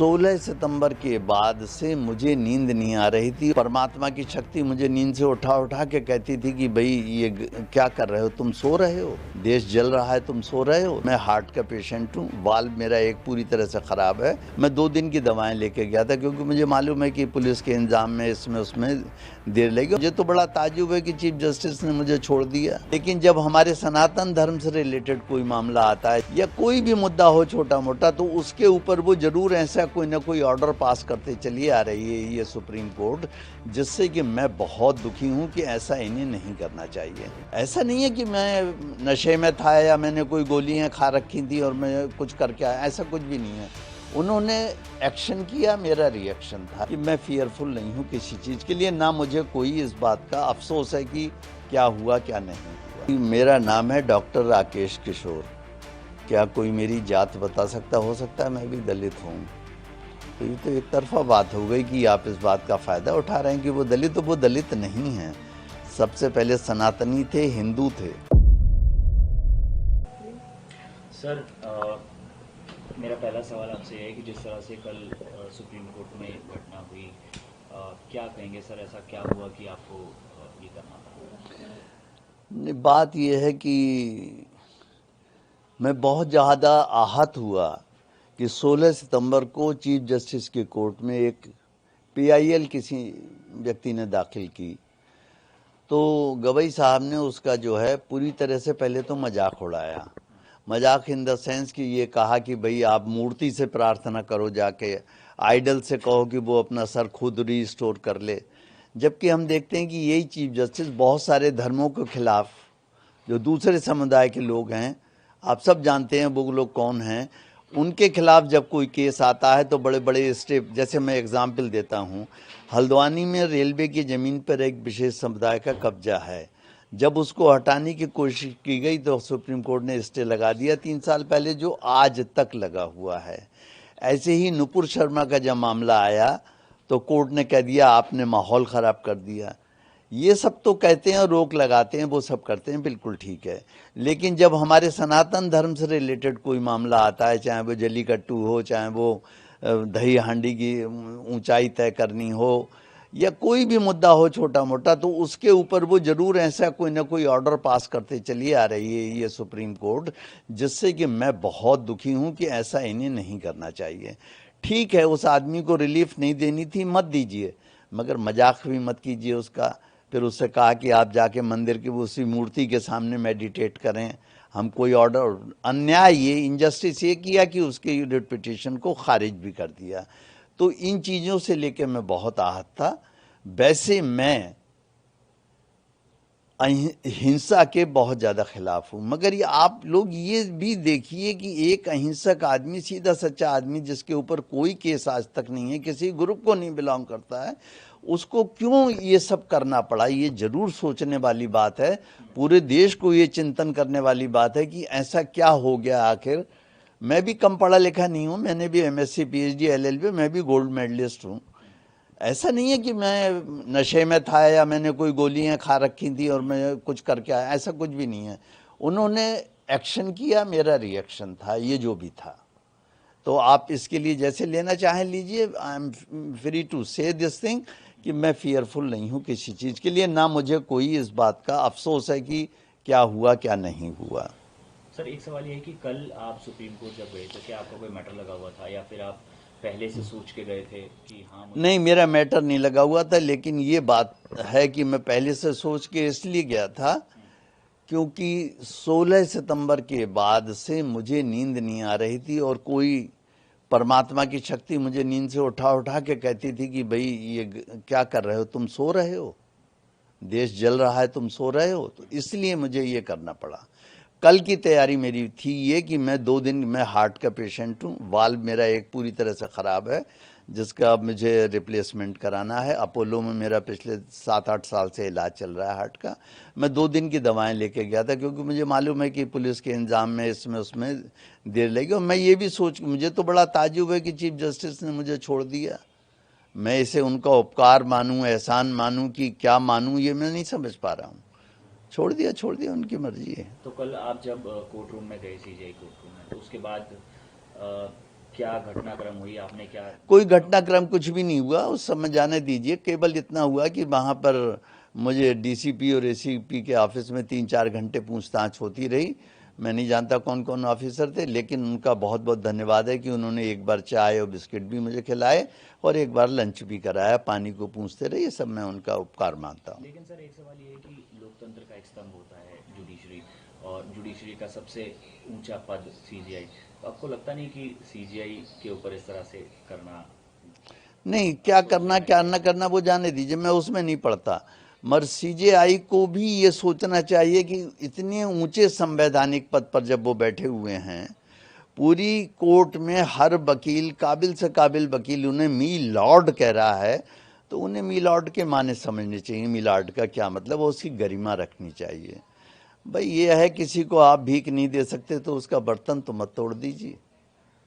16 सितंबर के बाद से मुझे नींद नहीं आ रही थी। परमात्मा की शक्ति मुझे नींद से उठा के कहती थी कि भाई ये क्या कर रहे हो, तुम सो रहे हो, देश जल रहा है, तुम सो रहे हो। मैं हार्ट का पेशेंट हूँ, वाल्व मेरा एक पूरी तरह से ख़राब है। मैं 2 दिन की दवाएं लेके गया था क्योंकि मुझे मालूम है कि पुलिस के इंतजाम में इसमें उसमें देर लगी। मुझे तो बड़ा ताज्जुब है कि चीफ जस्टिस ने मुझे छोड़ दिया, लेकिन जब हमारे सनातन धर्म से रिलेटेड कोई मामला आता है या कोई भी मुद्दा हो छोटा मोटा, तो उसके ऊपर वो जरूर ऐसा कोई ना कोई ऑर्डर पास करते चली आ रही है ये सुप्रीम कोर्ट, जिससे कि मैं बहुत दुखी हूँ कि ऐसा इन्हें नहीं करना चाहिए। ऐसा नहीं है कि मैं नशे में था या मैंने कोई गोलियां खा रखी थी और मैं कुछ करके आया, ऐसा कुछ भी नहीं है। उन्होंने एक्शन किया, मेरा रिएक्शन था कि मैं फियरफुल नहीं हूँ किसी चीज़ के लिए, ना मुझे कोई इस बात का अफसोस है कि क्या हुआ क्या नहीं हुआ। मेरा नाम है डॉक्टर राकेश किशोर। क्या कोई मेरी जात बता सकता? हो सकता है मैं भी दलित हूँ। तो ये तो एक तरफा बात हो गई कि आप इस बात का फ़ायदा उठा रहे हैं कि वो दलित, तो वो दलित नहीं हैं। सबसे पहले सनातनी थे, हिंदू थे। सर, मेरा पहला सवाल आपसे यह है कि जिस तरह से कल सुप्रीम कोर्ट में घटना हुई, क्या कहेंगे सर, ऐसा क्या हुआ कि आपको ये करना पड़ा? बात यह है कि मैं बहुत ज़्यादा आहत हुआ कि 16 सितंबर को चीफ जस्टिस के कोर्ट में एक PIL किसी व्यक्ति ने दाखिल की, तो गवई साहब ने उसका जो है पूरी तरह से पहले तो मजाक उड़ाया। मजाक इन द सेंस कि ये कहा कि भाई आप मूर्ति से प्रार्थना करो, जाके आइडल से कहो कि वो अपना सर खुद रिस्टोर कर ले। जबकि हम देखते हैं कि यही चीफ जस्टिस बहुत सारे धर्मों के खिलाफ, जो दूसरे समुदाय के लोग हैं, आप सब जानते हैं वो लोग कौन हैं, उनके खिलाफ जब कोई केस आता है तो बड़े बड़े स्टेप, जैसे मैं एग्जाम्पल देता हूँ, हल्द्वानी में रेलवे की ज़मीन पर एक विशेष समुदाय का कब्जा है। जब उसको हटाने की कोशिश की गई तो सुप्रीम कोर्ट ने स्टे लगा दिया 3 साल पहले, जो आज तक लगा हुआ है। ऐसे ही नुपुर शर्मा का जब मामला आया तो कोर्ट ने कह दिया आपने माहौल ख़राब कर दिया। ये सब तो कहते हैं, रोक लगाते हैं, वो सब करते हैं, बिल्कुल ठीक है। लेकिन जब हमारे सनातन धर्म से रिलेटेड कोई मामला आता है, चाहे वो जल्लीकट्टू हो, चाहे वो दही हांडी की ऊंचाई तय करनी हो, या कोई भी मुद्दा हो छोटा मोटा, तो उसके ऊपर वो जरूर ऐसा कोई ना कोई ऑर्डर पास करते चली आ रही है ये सुप्रीम कोर्ट, जिससे कि मैं बहुत दुखी हूँ कि ऐसा इन्हें नहीं करना चाहिए। ठीक है, उस आदमी को रिलीफ नहीं देनी थी, मत दीजिए, मगर मजाक भी मत कीजिए उसका। फिर उससे कहा कि आप जाके मंदिर की उसी मूर्ति के सामने मेडिटेट करें। हम कोई ऑर्डर, अन्याय, ये इनजस्टिस ये किया कि उसके रिट पिटीशन को खारिज भी कर दिया। तो इन चीज़ों से लेकर मैं बहुत आहत था। वैसे मैं हिंसा के बहुत ज़्यादा खिलाफ हूँ, मगर ये आप लोग ये भी देखिए कि एक अहिंसक आदमी, सीधा सच्चा आदमी, जिसके ऊपर कोई केस आज तक नहीं है, किसी ग्रुप को नहीं बिलोंग करता है, उसको क्यों ये सब करना पड़ा। ये जरूर सोचने वाली बात है, पूरे देश को ये चिंतन करने वाली बात है कि ऐसा क्या हो गया आखिर। मैं भी कम पढ़ा लिखा नहीं हूँ, मैंने भी MSc PhD LLB, मैं भी गोल्ड मेडलिस्ट हूँ। ऐसा नहीं है कि मैं नशे में था या मैंने कोई गोलियां खा रखी थी और मैं कुछ करके आया, ऐसा कुछ भी नहीं है। उन्होंने एक्शन किया, मेरा रिएक्शन था, ये जो भी था। तो आप इसके लिए जैसे लेना चाहें लीजिए। आई एम फ्री टू से दिस थिंग कि मैं फियरफुल नहीं हूँ किसी चीज़ के लिए, ना मुझे कोई इस बात का अफसोस है कि क्या हुआ क्या नहीं हुआ। सर, एक सवाल ये है कि कल आप सुप्रीम कोर्ट जब गए तो क्या आपका कोई मैटर लगा हुआ था, या फिर आप पहले से सोच के गए थे कि हाँ मुझे? नहीं, मेरा मैटर नहीं लगा हुआ था, लेकिन ये बात है कि मैं पहले से सोच के इसलिए गया था क्योंकि 16 सितंबर के बाद से मुझे नींद नहीं आ रही थी और कोई परमात्मा की शक्ति मुझे नींद से उठा के कहती थी कि भाई ये क्या कर रहे हो, तुम सो रहे हो, देश जल रहा है, तुम सो रहे हो। तो इसलिए मुझे ये करना पड़ा। कल की तैयारी मेरी थी ये कि मैं 2 दिन, मैं हार्ट का पेशेंट हूँ, वाल्व मेरा एक पूरी तरह से ख़राब है, जिसका अब मुझे रिप्लेसमेंट कराना है। अपोलो में मेरा पिछले 7-8 साल से इलाज चल रहा है हार्ट का। मैं 2 दिन की दवाएं लेके गया था क्योंकि मुझे मालूम है कि पुलिस के इंतजाम में इसमें उसमें देर लगी। और मैं ये भी सोच, मुझे तो बड़ा ताज्जुब है कि चीफ जस्टिस ने मुझे छोड़ दिया। मैं इसे उनका उपकार मानूं, एहसान मानूं कि क्या मानूं, ये मैं नहीं समझ पा रहा हूँ। छोड़ दिया, उनकी मर्जी है। तो कल आप जब कोर्ट रूम में गए, CJI कोर्ट रूम में, तो उसके बाद क्या घटनाक्रम हुई, आपने क्या? कोई घटनाक्रम कुछ भी नहीं हुआ उस समय, जाने दीजिए। केवल इतना हुआ कि वहाँ पर मुझे डीसीपी और एसीपी के ऑफिस में 3-4 घंटे पूछताछ होती रही। मैं नहीं जानता कौन कौन ऑफिसर थे, लेकिन उनका बहुत बहुत धन्यवाद है कि उन्होंने एक बार चाय और बिस्किट भी मुझे खिलाए और एक बार लंच भी कराया, पानी को पूछते रहे। ये सब मैं उनका उपकार मानता हूँ। लेकिन सर एक सवाल ये है कि लोकतंत्र का एक स्तंभ होता है जुडिशरी, और जुडिशरी का सबसे ऊंचा पद सीजीआई। तो आपको लगता नहीं कि सीजीआई के ऊपर इस तरह से करना? नहीं, क्या करना क्या न करना वो जाने दीजिए, मैं उसमें नहीं पड़ता। मगर सीजेआई को भी ये सोचना चाहिए कि इतने ऊंचे संवैधानिक पद पर जब वो बैठे हुए हैं, पूरी कोर्ट में हर वकील, काबिल से काबिल वकील उन्हें मी लॉर्ड कह रहा है, तो उन्हें मी लॉर्ड के माने समझने चाहिए। मी लॉर्ड का क्या मतलब, वो उसकी गरिमा रखनी चाहिए। भाई ये है, किसी को आप भीख नहीं दे सकते तो उसका बर्तन तो मत तोड़ दीजिए,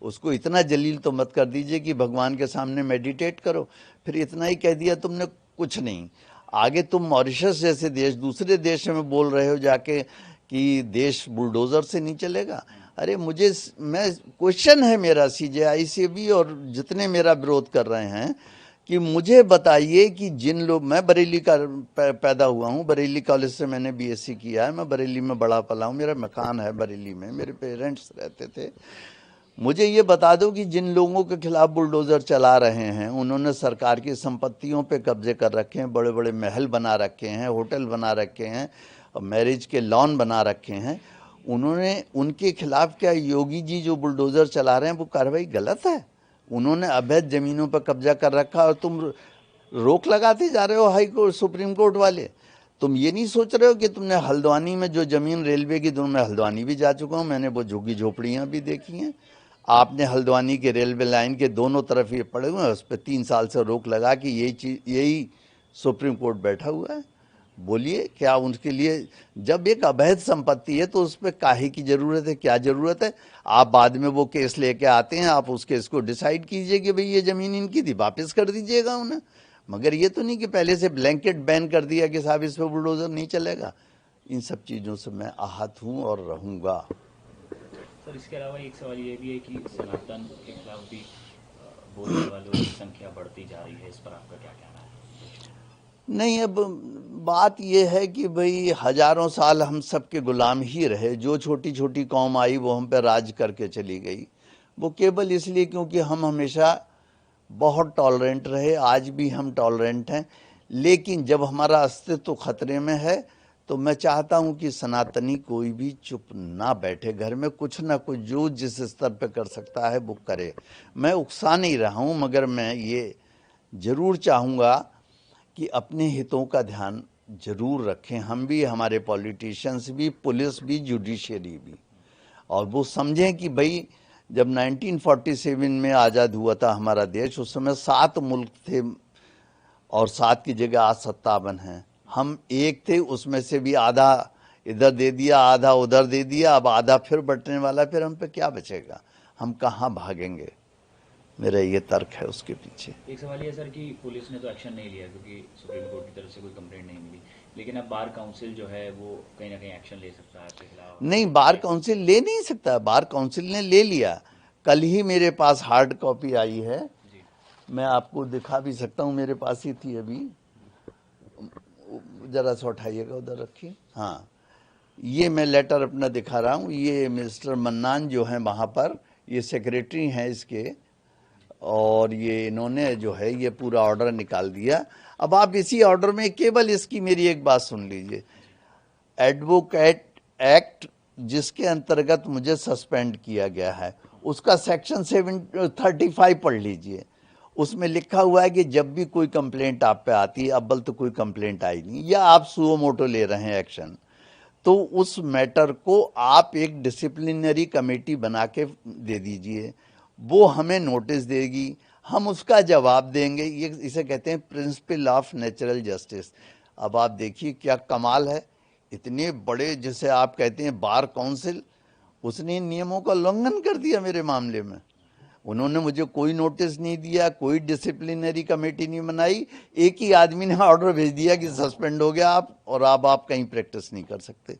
उसको इतना जलील तो मत कर दीजिए कि भगवान के सामने मेडिटेट करो। फिर इतना ही कह दिया तुमने, कुछ नहीं। आगे तुम मॉरिशस जैसे देश, दूसरे देश में बोल रहे हो जाके कि देश बुलडोजर से नहीं चलेगा। अरे मैं क्वेश्चन है मेरा सीजेआई से भी और जितने मेरा विरोध कर रहे हैं कि मुझे बताइए कि जिन लोग, मैं बरेली का पैदा हुआ हूँ, बरेली कॉलेज से मैंने बीएससी किया है, मैं बरेली में बड़ा पला हूँ, मेरा मकान है बरेली में, मेरे पेरेंट्स रहते थे। मुझे ये बता दो कि जिन लोगों के खिलाफ बुलडोजर चला रहे हैं, उन्होंने सरकार की संपत्तियों पे कब्जे कर रखे हैं, बड़े बड़े महल बना रखे हैं, होटल बना रखे हैं, मैरिज के लॉन बना रखे हैं, उन्होंने, उनके खिलाफ क्या योगी जी जो बुलडोजर चला रहे हैं वो कार्रवाई गलत है? उन्होंने अवैध जमीनों पर कब्जा कर रखा और तुम रोक लगाते जा रहे हो, हाई कोर्ट सुप्रीम कोर्ट वाले। तुम ये नहीं सोच रहे हो कि तुमने हल्द्वानी में जो जमीन रेलवे की, मैं हल्द्वानी भी जा चुका हूँ, मैंने वो झुग्गी झोपड़ियाँ भी देखी हैं। आपने हल्द्वानी के रेलवे लाइन के दोनों तरफ ये पड़े हुए हैं, उस पर 3 साल से रोक लगा कि यही सुप्रीम कोर्ट बैठा हुआ है। बोलिए क्या उनके लिए, जब एक अवैध संपत्ति है तो उस पर काहे की जरूरत है, क्या जरूरत है? आप बाद में वो केस लेके आते हैं, आप उस केस को डिसाइड कीजिए कि भाई ये जमीन इनकी थी, वापस कर दीजिएगा उन्हें। मगर ये तो नहीं कि पहले से ब्लैंकेट बैन कर दिया कि साहब इस पर बुलडोजर नहीं चलेगा। इन सब चीज़ों से मैं आहत हूँ और रहूँगा। सर इसके अलावा एक सवाल ये भी है कि सनातन के खिलाफ भी बोलने वालों की संख्या बढ़ती जा रही है, इस पर आपका क्या कहना है? नहीं, अब बात यह है कि भाई हजारों साल हम सबके गुलाम ही रहे। जो छोटी छोटी कौम आई वो हम पे राज करके चली गई, वो केवल इसलिए क्योंकि हम हमेशा बहुत टॉलरेंट रहे। आज भी हम टॉलरेंट हैं, लेकिन जब हमारा अस्तित्व खतरे में है तो मैं चाहता हूं कि सनातनी कोई भी चुप ना बैठे, घर में कुछ ना कुछ जो जिस स्तर पे कर सकता है वो करे। मैं उकसा नहीं रहा हूं, मगर मैं ये जरूर चाहूँगा कि अपने हितों का ध्यान जरूर रखें, हम भी, हमारे पॉलिटिशियंस भी, पुलिस भी, जुडिशरी भी। और वो समझें कि भाई जब 1947 में आज़ाद हुआ था हमारा देश, उस समय 7 मुल्क थे और 7 की जगह आज 57 हैं। हम एक थे, उसमें से भी आधा इधर दे दिया, आधा उधर दे दिया, अब आधा फिर बंटने वाला, फिर हम पे क्या बचेगा? हम कहाँ भागेंगे? मेरा ये तर्क है उसके पीछे। एक सवाल ये है सर कि पुलिस ने तो एक्शन नहीं लिया क्योंकि सुप्रीम कोर्ट की तरफ से कोई कंप्लेंट नहीं मिली, लेकिन अब बार काउंसिल जो है वो कहीं ना कहीं एक्शन ले सकता है आपके खिलाफ। नहीं, बार काउंसिल ले नहीं सकता, बार काउंसिल ने ले लिया। कल ही मेरे पास हार्ड कॉपी आई है, जी। मैं आपको दिखा भी सकता हूँ, मेरे पास ही थी अभी, जरा सा उठाइएगा, उधर रखिए। हाँ, ये मैं लेटर अपना दिखा रहा हूँ। ये मिस्टर मन्नान जो है वहाँ पर, ये सेक्रेटरी हैं इसके, और ये इन्होंने जो है ये पूरा ऑर्डर निकाल दिया। अब आप इसी ऑर्डर में केवल इसकी मेरी एक बात सुन लीजिए। एडवोकेट एक्ट जिसके अंतर्गत मुझे सस्पेंड किया गया है, उसका सेक्शन 735 पढ़ लीजिए। उसमें लिखा हुआ है कि जब भी कोई कंप्लेंट आप पे आती है, अव्वल तो कोई कंप्लेंट आई नहीं, या आप सुओ मोटो ले रहे हैं एक्शन, तो उस मैटर को आप एक डिसिप्लिनरी कमेटी बना के दे दीजिए, वो हमें नोटिस देगी, हम उसका जवाब देंगे। ये इसे कहते हैं प्रिंसिपल ऑफ नेचुरल जस्टिस। अब आप देखिए क्या कमाल है, इतने बड़े, जैसे आप कहते हैं बार काउंसिल, उसने नियमों का उल्लंघन कर दिया मेरे मामले में। उन्होंने मुझे कोई नोटिस नहीं दिया, कोई डिसिप्लिनरी कमेटी नहीं बनाई, एक ही आदमी ने ऑर्डर भेज दिया कि सस्पेंड हो गया आप, और अब आप कहीं प्रैक्टिस नहीं कर सकते।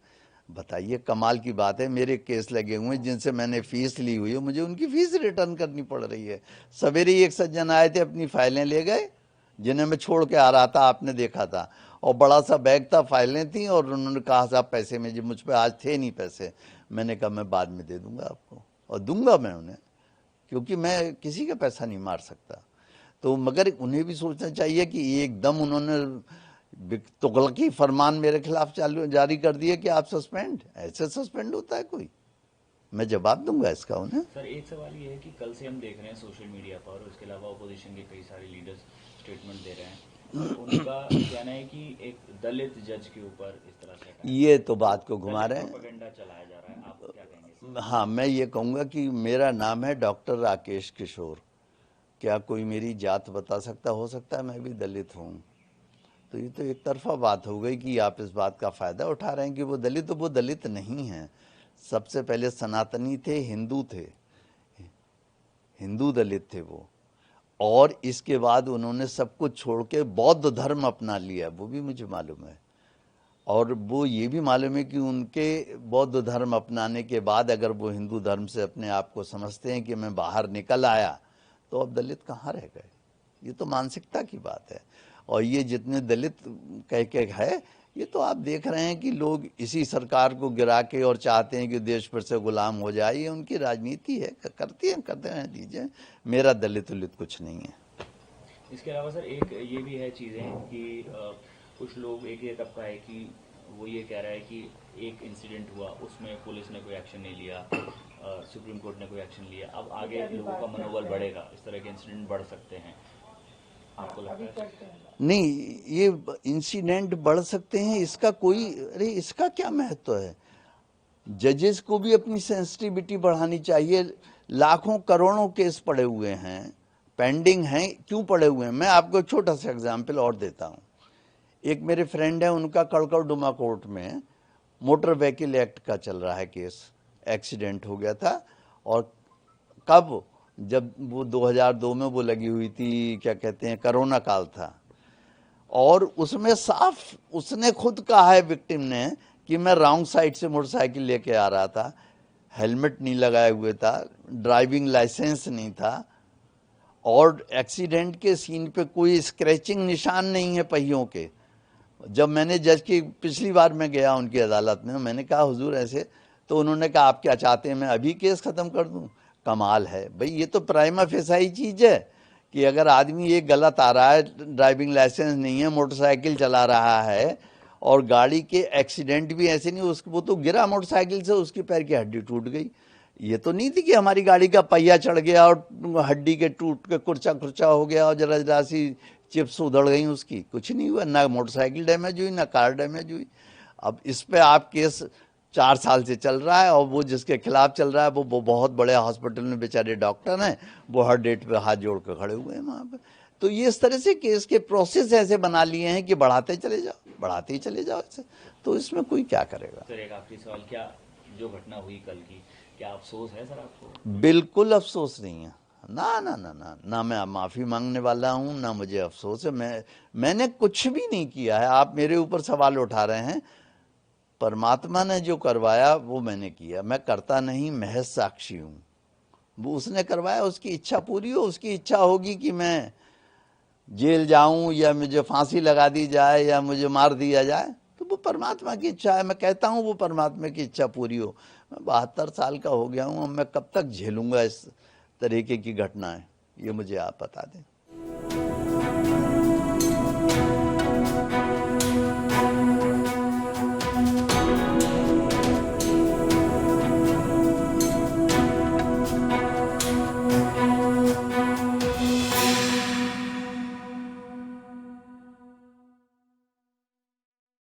बताइए, कमाल की बात है, मेरे केस लगे हुए हैं जिनसे मैंने फीस ली हुई है, मुझे उनकी फीस रिटर्न करनी पड़ रही है। सवेरे ही एक सज्जन आए थे, अपनी फाइलें ले गए, जिन्हें मैं छोड़ के आ रहा था, आपने देखा था, और बड़ा सा बैग था, फाइलें थी, और उन्होंने कहा साहब पैसे में, मुझ पे आज थे नहीं पैसे। मैंने कहा मैं बाद में दे दूंगा आपको, और दूंगा मैं उन्हें, क्योंकि मैं किसी का पैसा नहीं मार सकता। तो मगर उन्हें भी सोचना चाहिए कि एकदम उन्होंने तुगलकी फरमान मेरे खिलाफ चालू जारी कर दिए कि आप सस्पेंड, ऐसे सस्पेंड होता है कोई? मैं जवाब दूंगा इसका उन्हें। सर एक सवाल ये है कि कल से हम देख रहे हैं सोशल मीडिया पर, और इसके अलावा अपोजिशन के कई सारे लीडर्स स्टेटमेंट दे रहे हैं, और उनका कहना है कि एक दलित जज के ऊपर इस तरह से attack ये तो बात को घुमा दलित रहे हैं। प्रोपेगेंडा चलाया जा रहा है, आप क्या कहेंगे? हाँ, मैं ये कहूँगा कि मेरा नाम है डॉक्टर राकेश किशोर। क्या कोई मेरी जात बता सकता? हो सकता है मैं भी दलित हूँ। तो ये तो एक तरफा बात हो गई कि आप इस बात का फ़ायदा उठा रहे हैं कि वो दलित, तो वो दलित नहीं हैं। सबसे पहले सनातनी थे, हिंदू थे, हिंदू दलित थे वो, और इसके बाद उन्होंने सब कुछ छोड़ के बौद्ध धर्म अपना लिया, वो भी मुझे मालूम है। और वो ये भी मालूम है कि उनके बौद्ध धर्म अपनाने के बाद अगर वो हिंदू धर्म से अपने आप को समझते हैं कि मैं बाहर निकल आया, तो अब दलित कहाँ रह गए? ये तो मानसिकता की बात है। और ये जितने दलित कह के है, ये तो आप देख रहे हैं कि लोग इसी सरकार को गिरा के और चाहते हैं कि देश पर से गुलाम हो जाए, ये उनकी राजनीति है, करते हैं दीजिए। मेरा दलित उलित कुछ नहीं है। इसके अलावा सर एक ये भी है चीज़ें कि कुछ लोग, एक ये तबका है कि वो ये कह रहा है कि एक इंसिडेंट हुआ, उसमें पुलिस ने कोई एक्शन नहीं लिया, सुप्रीम कोर्ट ने कोई एक्शन लिया, अब आगे लोगों का मनोबल बढ़ेगा, इस तरह के इंसिडेंट बढ़ सकते हैं, आपको लगता है? नहीं, ये इंसिडेंट बढ़ सकते हैं, इसका कोई, अरे इसका क्या महत्व है? जजेस को भी अपनी सेंसिटिविटी बढ़ानी चाहिए। लाखों करोड़ों केस पड़े हुए हैं, पेंडिंग हैं, क्यों पड़े हुए हैं? मैं आपको एक छोटा सा एग्जाम्पल और देता हूँ। एक मेरे फ्रेंड है, उनका कड़कड़डुमा कोर्ट में मोटर व्हीकल एक्ट का चल रहा है केस। एक्सीडेंट हो गया था, और कब? जब वो 2002 में वो लगी हुई थी, क्या कहते हैं, कोरोना काल था, और उसमें साफ उसने खुद कहा है, विक्टिम ने, कि मैं रॉन्ग साइड से मोटरसाइकिल लेके आ रहा था, हेलमेट नहीं लगाए हुए था, ड्राइविंग लाइसेंस नहीं था, और एक्सीडेंट के सीन पे कोई स्क्रैचिंग निशान नहीं है पहियों के। जब मैंने जज की पिछली बार मैं गया उनकी अदालत में, मैंने कहा हुजूर ऐसे, तो उन्होंने कहा आप क्या चाहते हैं मैं अभी केस ख़त्म कर दूं? कमाल है भाई, ये तो प्राइमा फेसाई चीज़ है कि अगर आदमी ये गलत आ रहा है, ड्राइविंग लाइसेंस नहीं है, मोटरसाइकिल चला रहा है, और गाड़ी के एक्सीडेंट भी ऐसे नहीं, उसको वो तो गिरा मोटरसाइकिल से, उसकी पैर की हड्डी टूट गई। ये तो नहीं थी कि हमारी गाड़ी का पहिया चढ़ गया और हड्डी के टूट के कुर्चा कुर्चा हो गया और जरा जरा सी चिप्स उधड़ गई उसकी, कुछ नहीं हुआ, ना मोटरसाइकिल डैमेज हुई, ना कार डैमेज हुई। अब इस पे आप केस 4 साल से चल रहा है, और वो जिसके खिलाफ चल रहा है वो बहुत बड़े हॉस्पिटल में बेचारे डॉक्टर हैं, वो हर डेट पे हाथ जोड़ कर खड़े हुए हैं वहाँ पे। तो ये इस तरह से केस के प्रोसेस ऐसे बना लिए हैं कि बढ़ाते चले जाओ, बढ़ाते ही चले जाओ ऐसे, तो इसमें कोई क्या करेगा? सर एक आखिरी सवाल, क्या जो घटना हुई कल की, क्या अफसोस है सर आपको? बिल्कुल अफसोस नहीं है, ना ना ना ना ना, मैं माफ़ी मांगने वाला हूँ, ना मुझे अफसोस है। मैंने कुछ भी नहीं किया है। आप मेरे ऊपर सवाल उठा रहे हैं, परमात्मा ने जो करवाया वो मैंने किया, मैं करता नहीं, महज साक्षी हूँ। वो उसने करवाया, उसकी इच्छा पूरी हो, उसकी इच्छा होगी कि मैं जेल जाऊं, या मुझे फांसी लगा दी जाए, या मुझे मार दिया जाए, तो वो परमात्मा की इच्छा है। मैं कहता हूँ वो परमात्मा की इच्छा पूरी हो। मैं 72 साल का हो गया हूँ, अब मैं कब तक झेलूंगा इस तरीके की घटनाएं, ये मुझे आप बता दें।